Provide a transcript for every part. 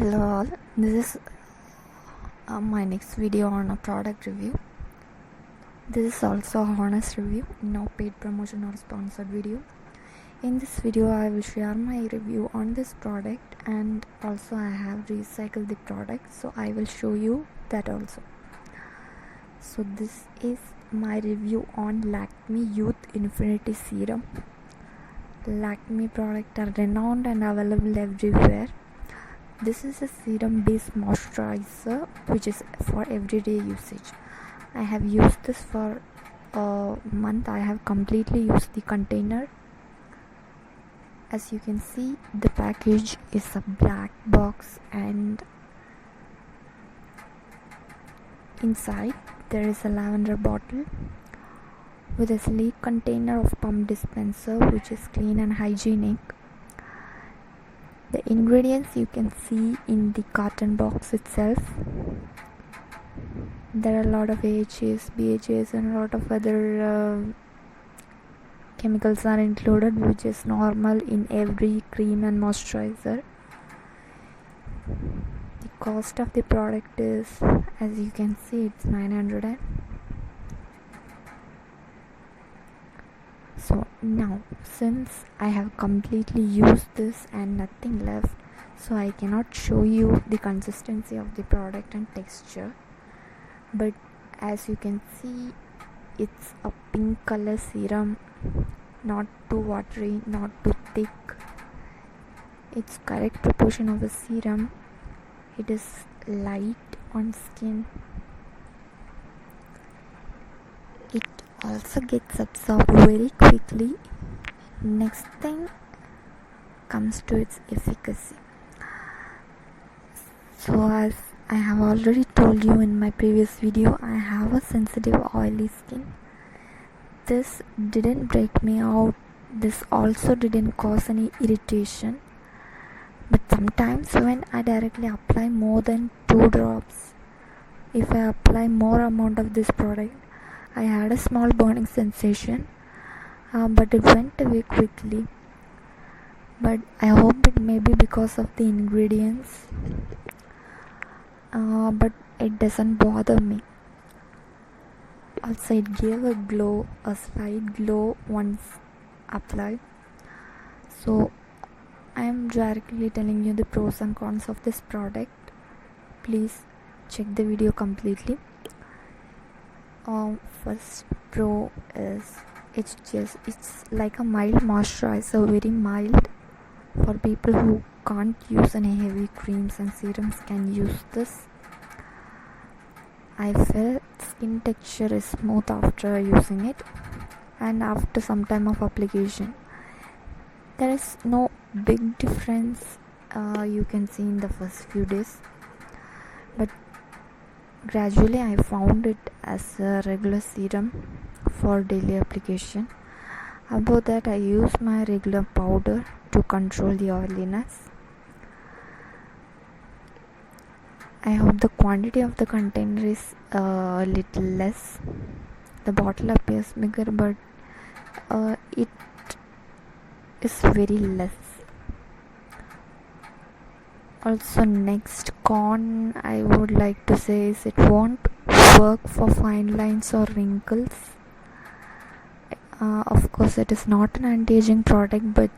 Hello all, this is my next video on a product review. This is also a honest review, no paid promotion or sponsored video. In this video I will share my review on this product, and also I have recycled the product, so I will show you that also. So this is my review on LAKME Youth Infinity Serum. LAKME products are renowned and available everywhere. This is a serum based moisturizer which is for everyday usage. I have used this for a month. I have completely used the container. As you can see, the package is a black box, and inside there is a lavender bottle with a sleek container of pump dispenser which is clean and hygienic. The ingredients you can see in the carton box itself. There are a lot of AHAs, BHAs and a lot of other chemicals are included, which is normal in every cream and moisturizer. The cost of the product is, as you can see, it's 900. So now, since I have completely used this and nothing left, so I cannot show you the consistency of the product and texture, but as you can see, it's a pink color serum, not too watery, not too thick. It's correct proportion of a serum. It is light on skin. It also gets absorbed very quickly. Next thing comes to its efficacy. So as I have already told you in my previous video, I have a sensitive oily skin. This didn't break me out. This also didn't cause any irritation. But sometimes when I directly apply more than 2 drops, if I apply more amount of this product, I had a small burning sensation, but it went away quickly. But I hope it may be because of the ingredients, but it doesn't bother me. Also, it gave a glow, a slight glow once applied. So I am directly telling you the pros and cons of this product. Please check the video completely. First pro is it's like a mild moisturizer, very mild. For people who can't use any heavy creams and serums can use this. I felt skin texture is smooth after using it, and after some time of application there is no big difference you can see in the first few days, but gradually I found it as a regular serum for daily application. Above that, I use my regular powder to control the oiliness. I hope the quantity of the container is a little less. The bottle appears bigger, but it is very less. Also, next con I would like to say is it won't work for fine lines or wrinkles. Of course, it is not an anti-aging product, but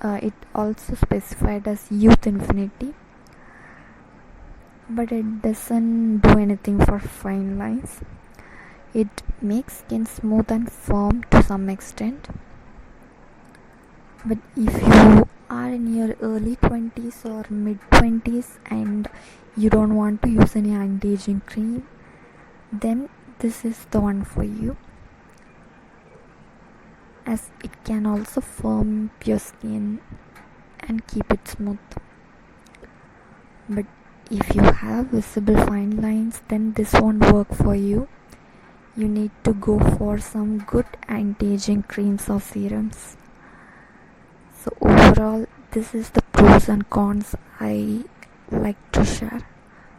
it also specified as Youth Infinity, but it doesn't do anything for fine lines. It makes skin smooth and firm to some extent. But if you are in your early 20s or mid 20s and you don't want to use any anti-aging cream, then this is the one for you, as it can also firm your skin and keep it smooth. But if you have visible fine lines, then this won't work for you. You need to go for some good anti-aging creams or serums. So overall, this is the pros and cons I like to share.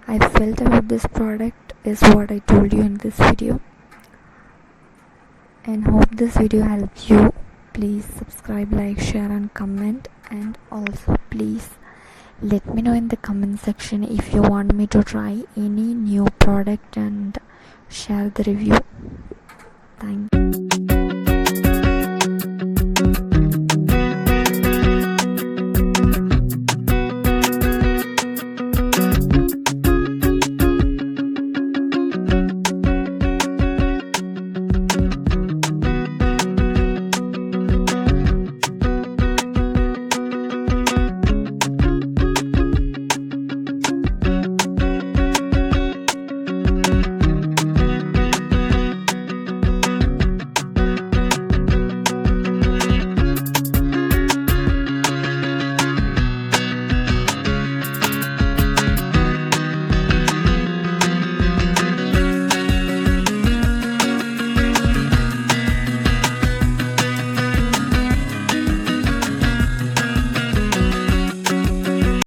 I felt about this product is what I told you in this video, and hope this video helps you. Please subscribe, like, share and comment, and also please Let me know in the comment section if you want me to try any new product and share the review. Thank you.